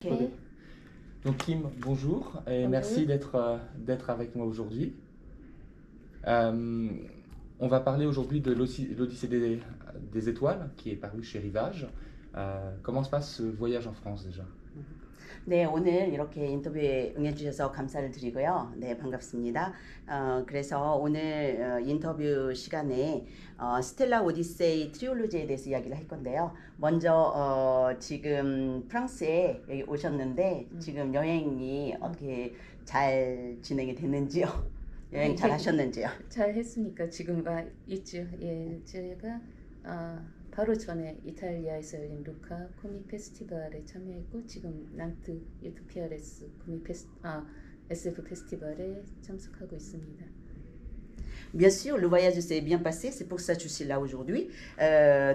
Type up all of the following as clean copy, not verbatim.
Ok. Donc Kim, bonjour et Bonjour. merci d'être avec moi aujourd'hui. Euh, on va parler aujourd'hui de l'Odyssée des étoiles qui est paru chez Rivage. Comment se passe ce voyage en France déjà? 네, 오늘 이렇게 인터뷰에 응해주셔서 감사를 드리고요. 네, 반갑습니다. 그래서 오늘 인터뷰 시간에 스텔라 오디세이 트리올로지에 대해서 이야기를 할 건데요. 먼저 지금 프랑스에 여기 오셨는데 지금 여행이 어떻게 잘 진행이 됐는지요? 여행 잘 하셨는지요? 잘 했으니까 지금 와 있죠. 예, 제가 바로 전에 이탈리아에서 열린 루카 코믹 페스티벌에 참여했고 지금 난트 유토피아레스 SF 페스티벌에 참석하고 있습니다. Bien sûr, le voyage s'est bien passé, c'est pour ça que je suis là aujourd'hui.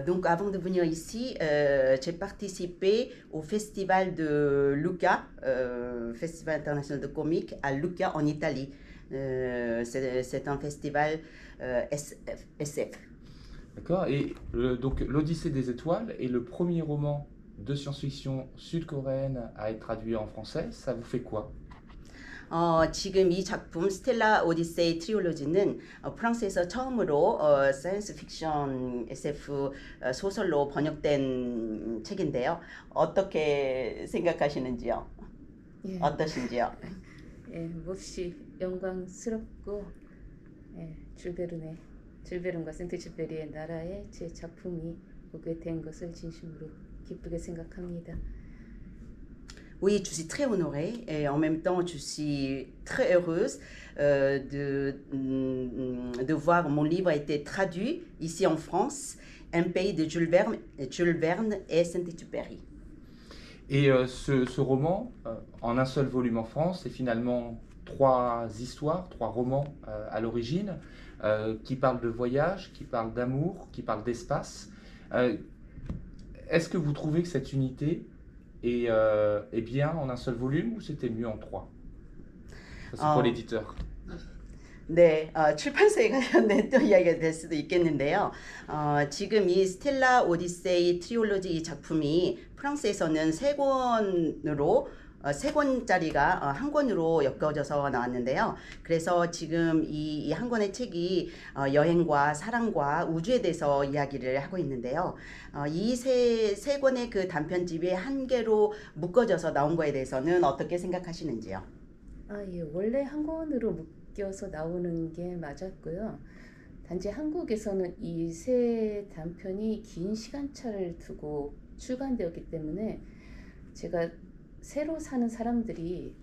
Donc avant de venir ici, j'ai participé au festival de Lucca, Festival international de comics à Lucca en Italie. C'est un festival SF. D'accord. Et donc l'Odyssée des étoiles est le premier roman de science-fiction sud-coréenne à être traduit en français. Ça vous fait quoi? 지금 이 작품 스텔라 오디세이 트리올로지는 프랑스에서 처음으로 사이언스 픽션 SF 소설로 번역된 책인데요. 어떻게 생각하시는지요? 예, 어떠신지요? 예, 몹시 영광스럽고 예, 줄베른과 센트주베리의 나라에 제 작품이 오게 된 것을 진심으로 기쁘게 생각합니다. Oui, je suis très honorée et en même temps, je suis très heureuse de voir mon livre a été traduit ici en France, un pays de Jules Verne et Saint-Exupéry. Et ce roman, en un seul volume en France, c'est finalement trois histoires, trois romans à l'origine, qui parlent de voyage, qui parlent d'amour, qui parlent d'espace. Est-ce que vous trouvez que cette unité est bien en un seul volume ou c'était mieux en trois? Ça, c'est pour l'éditeur. 네, 출판사에 관련된 또 이야기가 될 수도 있겠는데요. 지금 이 스텔라 오디세이 트리올로지 이 작품이 프랑스에서는 세 권짜리가 한 권으로 엮어져서 나왔는데요. 그래서 지금 이 한 권의 책이 여행과 사랑과 우주에 대해서 이야기를 하고 있는데요. 이 세 권의 그 단편집이 한 개로 묶어져서 나온 거에 대해서는 어떻게 생각하시는지요? 예, 원래 한 권으로 묶여서 나오는 게 맞았고요. 단지 한국에서는 이 세 단편이 긴 시간차를 두고 출간되었기 때문에 제가 새로 사는 사람들이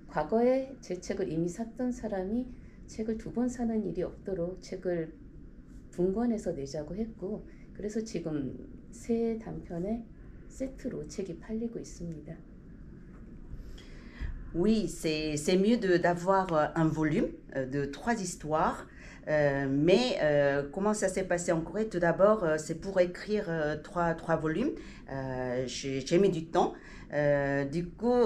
과거에 제 책을 이미 샀던 사람이 책을 두 번 사는 일이 없도록 책을 분권해서 내자고 했고 그래서 지금 세 단편의 세트로 책이 팔리고 있습니다. Oui, c'est mieux d'avoir un volume de trois histoires. Mais comment ça s'est passé en Corée? Tout d'abord, c'est pour écrire trois volumes. J'ai mis du temps. Du coup,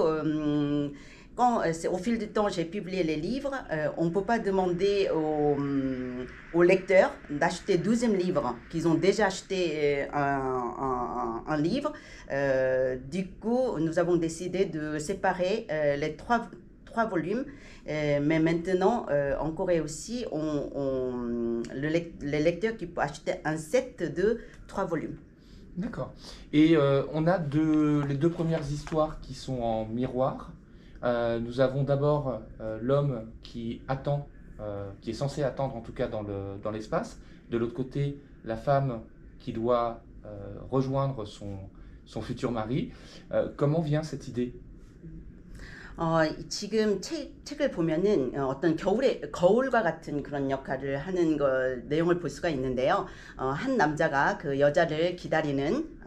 au fil du temps, j'ai publié les livres. On ne peut pas demander aux lecteurs d'acheter 12e livre, qu'ils ont déjà acheté un livre. Du coup, nous avons décidé de séparer les trois volumes. Mais maintenant, en Corée aussi, les lecteurs qui peuvent acheter un set de 3 volumes. D'accord. Et on a les deux premières histoires qui sont en miroir. Nous avons d'abord l'homme qui attend, qui est censé attendre en tout cas dans l'espace. De l'autre côté, la femme qui doit rejoindre son futur mari. Comment vient cette idée? 지금 책을 보면은 어떤 거울과 같은 그런 역할을 하는 내용을 볼 수가 있는데요. 한 남자가 그 여자를 기다리는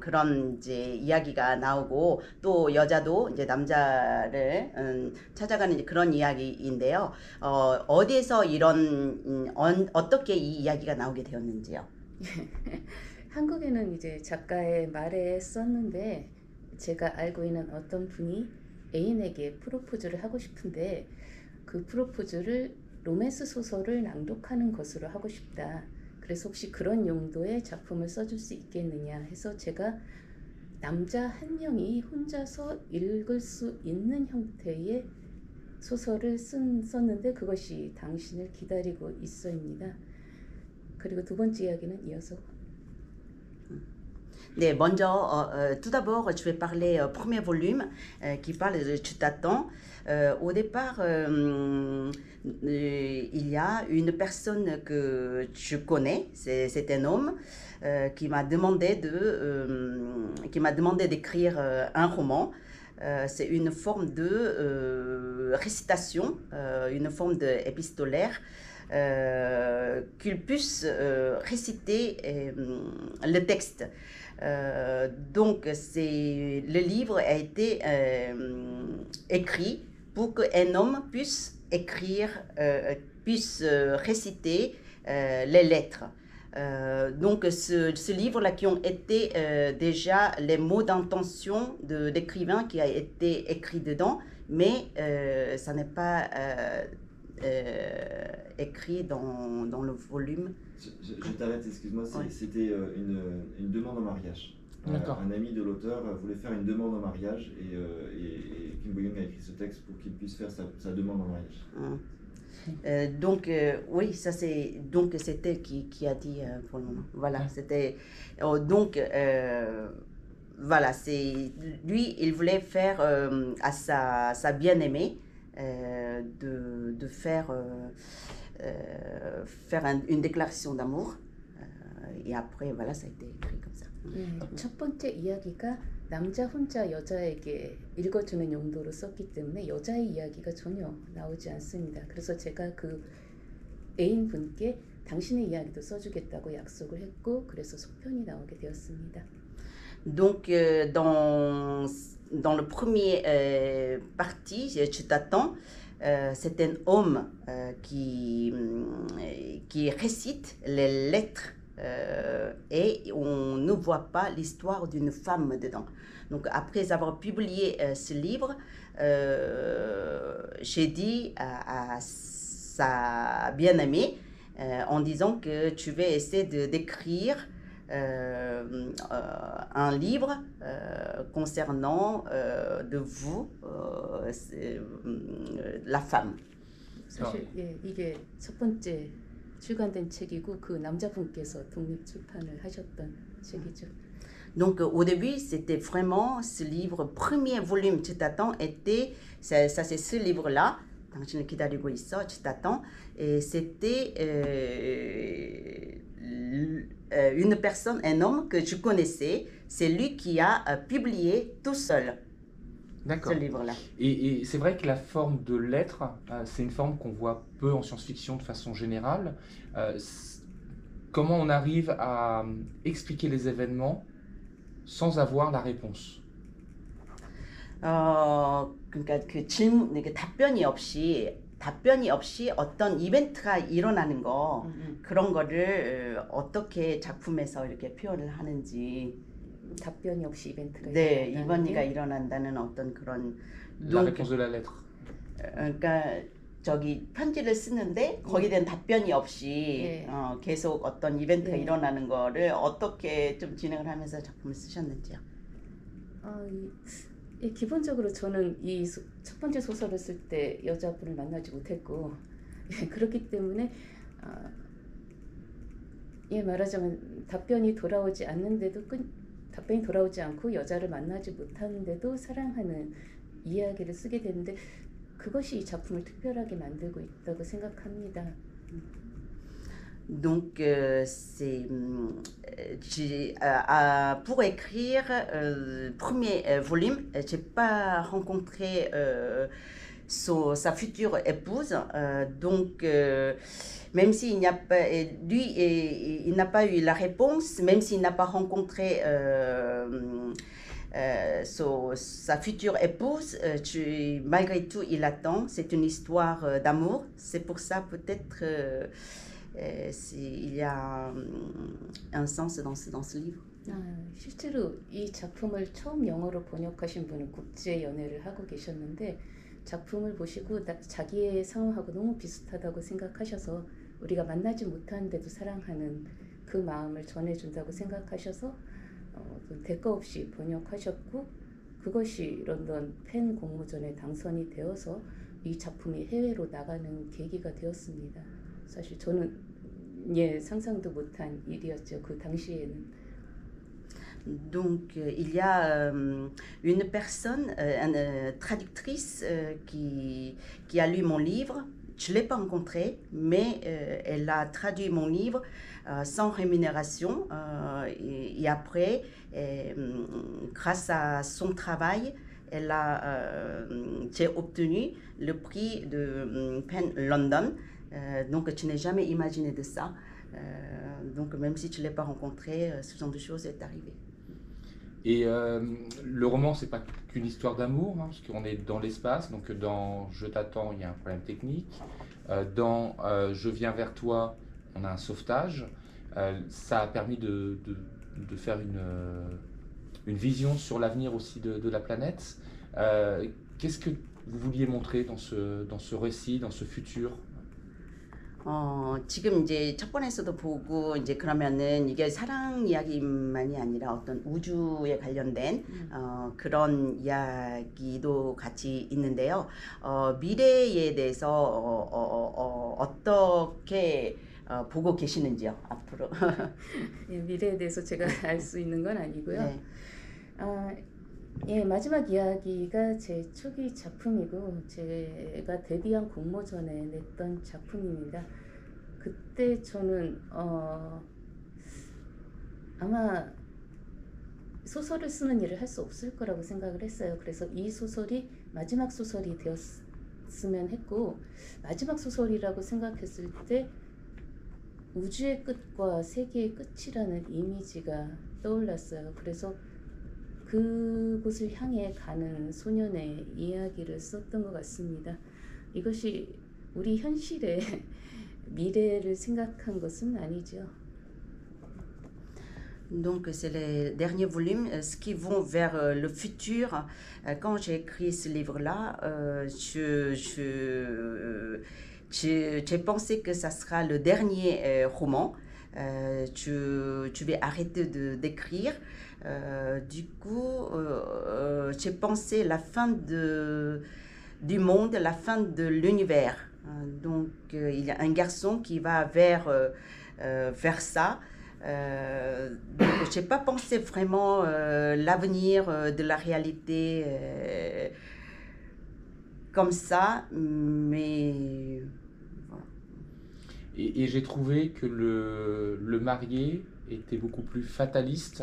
그런 이제 이야기가 나오고 또 여자도 이제 남자를 찾아가는 이제 그런 이야기인데요. 어디에서 어떻게 이 이야기가 나오게 되었는지요? 한국에는 이제 작가의 말에 썼는데 제가 알고 있는 어떤 분이 애인에게 프로포즈를 하고 싶은데 그 프로포즈를 로맨스 소설을 낭독하는 것으로 하고 싶다. 그래서 혹시 그런 용도의 작품을 써줄 수 있겠느냐 해서 제가 남자 한 명이 혼자서 읽을 수 있는 형태의 소설을 썼는데 그것이 당신을 기다리고 있어입니다. 그리고 두 번째 이야기는 이어서 Mais tout d'abord, je vais parler premier volume qui parle de Tu t'attends. Au départ, il y a une personne que je connais, c'est un homme qui m'a demandé d'écrire un roman. C'est une forme de récitation, une forme épistolaire. Qu'il puisse réciter le texte. Donc, le livre a été écrit pour qu'un homme puisse écrire, puisse réciter les lettres. Donc, ce livre-là qui ont été déjà les mots d'intention d'écrivain qui a été écrit dedans, mais ça n'est pas écrit dans le volume. Je t'arrête, excuse-moi, Ouais. c'était une demande en mariage. D'accord. Un ami de l'auteur voulait faire une demande en mariage et Kim Bo-young a écrit ce texte pour qu'il puisse faire sa demande en mariage. Donc, oui, ça c'est. Donc, c'était qui a dit pour le moment. Voilà, Ouais. c'était. Donc, voilà, c'est. Lui, il voulait faire à sa bien-aimée de faire une déclaration d'amour. Et après, voilà, ça a été écrit comme ça. 첫 번째 이야기가 남자 혼자 여자에게 읽어주는 용도로 썼기 때문에 여자의 이야기가 전혀 나오지 않습니다. 그래서 제가 그 애인분께 당신의 이야기도 써주겠다고 약속을 했고 그래서 속편이 나오게 되었습니다. Donc, dans le premier partie, Tu t'attends, c'est un homme qui récite les lettres et on ne voit pas l'histoire d'une femme dedans. Donc, après avoir publié ce livre, j'ai dit à sa bien-aimée en disant que tu vas essayer d'écrire un livre concernant de vous, la femme. 사실 이게 첫 번째 출간된 책이고 그 남자분께서 독립 출판을 하셨던 책이죠. Donc au début, c'était vraiment ce livre, premier volume, Tu t'attends, était, ça c'est ce livre-là, 당신을 기다리고 있어, Tu t'attends, et c'était une personne, un homme que je connaissais, c'est lui qui a publié tout seul D'accord. ce livre-là. Et c'est vrai que la forme de lettre, c'est une forme qu'on voit peu en science-fiction de façon générale. Comment on arrive à expliquer les événements sans avoir la réponse? 그러니까 그 질문, 이게 답변이 없이 어떤 이벤트가 일어나는 거, 그런 거를 어떻게 작품에서 이렇게 표현을 하는지. 답변이 없이 이벤트가 네, 일어난다는 이번이가 게 일어난다는 어떤 그런. La réponse de la lettre. 그러니까 저기 편지를 쓰는데 거기에 대한 답변이 없이 네. 계속 어떤 이벤트가 네. 일어나는 거를 어떻게 좀 진행을 하면서 작품을 쓰셨는지요? 기본적으로 저는 이 첫 번째 소설을 쓸 때 여자분을 만나지 못했고 그렇기 때문에 말하자면 답변이 돌아오지 않고 여자를 만나지 못하는데도 사랑하는 이야기를 쓰게 되는데 그것이 이 작품을 특별하게 만들고 있다고 생각합니다. Donc, pour écrire le premier volume, je n'ai pas rencontré sa future épouse. Donc, même s'il n'y a pas, lui, il n'a pas eu la réponse, même s'il n'a pas rencontré sa future épouse, malgré tout, il attend. C'est une histoire d'amour. C'est pour ça, peut-être. Il y a un sens dans ce livre. 실제로 이 작품을 처음 영어로 번역하신 분은 국제 연애를 하고 계셨는데 작품을 보시고 자기의 상황하고 너무 비슷하다고 생각하셔서 우리가 만나지 못하는데도 사랑하는 그 마음을 전해준다고 생각하셔서 대가 없이 번역하셨고 그것이 런던 펜 공모전에 당선이 되어서 이 작품이 해외로 나가는 계기가 되었습니다. 사실 저는 상상도 못한 일이었죠. 그 당시에는. Donc, il y a une personne, une traductrice qui a lu mon livre. Je ne l'ai pas rencontrée, mais elle a traduit mon livre sans rémunération. Et après, grâce à son travail, j'ai obtenu le prix de Pen London. Donc, je n'ai jamais imaginé de ça. Donc, même si tu ne l'as pas rencontré, ce genre de choses est arrivé. Et le roman, c'est pas qu'une histoire d'amour, hein, parce qu'on est dans l'espace. Donc dans Je t'attends, il y a un problème technique. Dans Je viens vers toi, on a un sauvetage. Ça a permis de faire une vision sur l'avenir aussi de la planète. Qu'est-ce que vous vouliez montrer dans ce récit, dans ce futur? 지금 이제 첫 번에서도 보고 이제 그러면은 이게 사랑 이야기만이 아니라 어떤 우주에 관련된 그런 이야기도 같이 있는데요. 미래에 대해서 어떻게 보고 계시는지요, 앞으로? 미래에 대해서 제가 알 수 있는 건 아니고요. 네. 마지막 이야기가 제 초기 작품이고 제가 데뷔한 공모전에 냈던 작품입니다. 그때 저는 아마 소설을 쓰는 일을 할 수 없을 거라고 생각을 했어요. 그래서 이 소설이 마지막 소설이 되었으면 했고, 마지막 소설이라고 생각했을 때 우주의 끝과 세계의 끝이라는 이미지가 떠올랐어요. 그래서 그곳을 향해 가는 소년의 이야기를 썼던 것 같습니다. 이것이 우리 현실의 미래를 생각한 것은 아니죠. Donc c'est les derniers volumes, ce qui vont vers le futur. Quand j'ai écrit ce livre-là, j'ai pensé que ça sera le dernier roman. Tu vais arrêter d'écrire. Du coup, j'ai pensé la fin du monde, la fin de l'univers. Donc, il y a un garçon qui va vers ça. Donc, je n'ai pas pensé vraiment l'avenir de la réalité comme ça, mais voilà. Et j'ai trouvé que le marié était beaucoup plus fataliste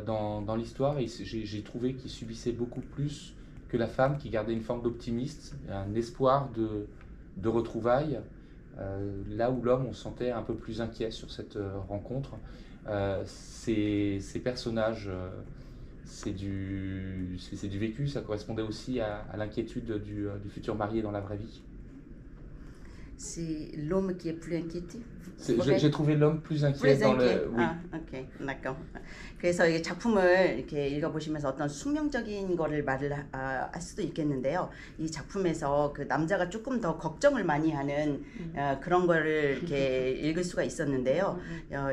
dans l'histoire, et j'ai trouvé qu'il subissait beaucoup plus que la femme, qui gardait une forme d'optimisme, un espoir de retrouvailles, là où l'homme, on se sentait un peu plus inquiet sur cette rencontre. Ces personnages, c'est du vécu, ça correspondait aussi à l'inquiétude du futur marié dans la vraie vie. C'est l'homme qui est plus inquiété. J'ai trouvé l'homme plus inquiet dans le. Oui. 오케이, d'accord. 그래서 이 작품을 이렇게 읽어보시면서 어떤 숙명적인 거를 말을 할 수도 있겠는데요. 이 작품에서 그 남자가 조금 더 걱정을 많이 하는 그런 거를 이렇게 읽을 수가 있었는데요.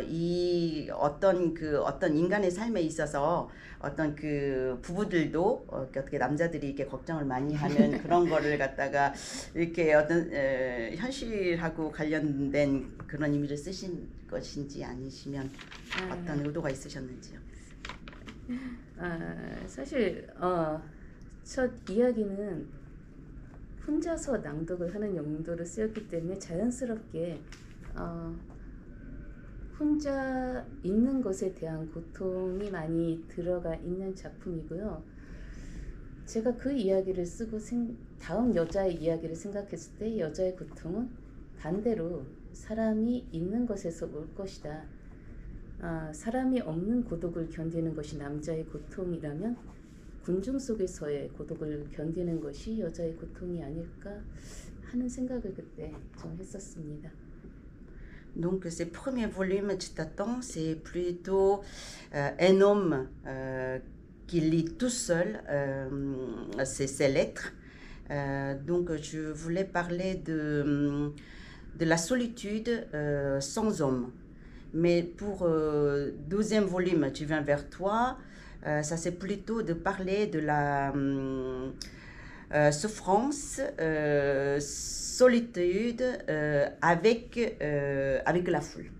이 어떤 인간의 삶에 있어서 어떤 그 부부들도 어떻게 남자들이 이렇게 걱정을 많이 하는 그런 거를 갖다가 이렇게 어떤 현실하고 관련된 그런 의미를 쓰신 것인지 아니시면 어떤 의도가 있으셨는지요? 사실 첫 이야기는 혼자서 낭독을 하는 용도로 쓰였기 때문에 자연스럽게 혼자 있는 것에 대한 고통이 많이 들어가 있는 작품이고요. 제가 그 이야기를 쓰고 다음 여자의 이야기를 생각했을 때 여자의 고통은 반대로 사람이 있는 것에서 올 것이다. 사람이 없는 고독을 견디는 것이 남자의 고통이라면 군중 속에서의 고독을 견디는 것이 여자의 고통이 아닐까 하는 생각을 그때 좀 했었습니다. Donc ces premiers volumes, Tu t'attends, c'est plutôt un homme qui lit tout seul ses lettres. Donc je voulais parler de la solitude sans homme. Mais pour deuxième volume, Tu viens vers toi, ça c'est plutôt de parler de la souffrance, solitude avec la foule.